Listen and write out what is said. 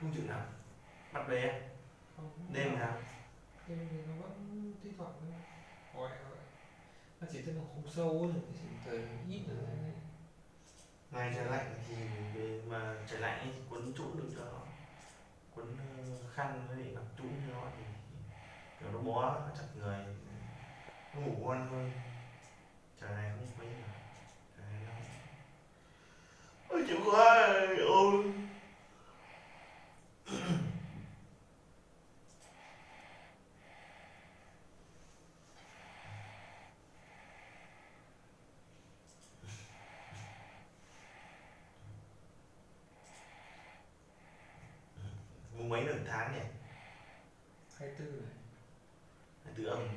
Không chịu nằm. Bắt về. Không, Đêm nào. đêm thì nó vẫn thi thoảng nó gọi gọi. Nó chỉ tức là không sâu thôi, chỉ thời ít là Ngày trời lạnh thì về mà trời lạnh ấy, thì quấn trũn được cho nó, quấn khăn với lại gặp trũn cho nó thì kiểu nó bó chặt người, nó ngủ ngon hơn. Trời này không mấy mà trời này nó ôi chịu quá ôi. Mùng mấy được tháng nhỉ? 24 này. Từ âm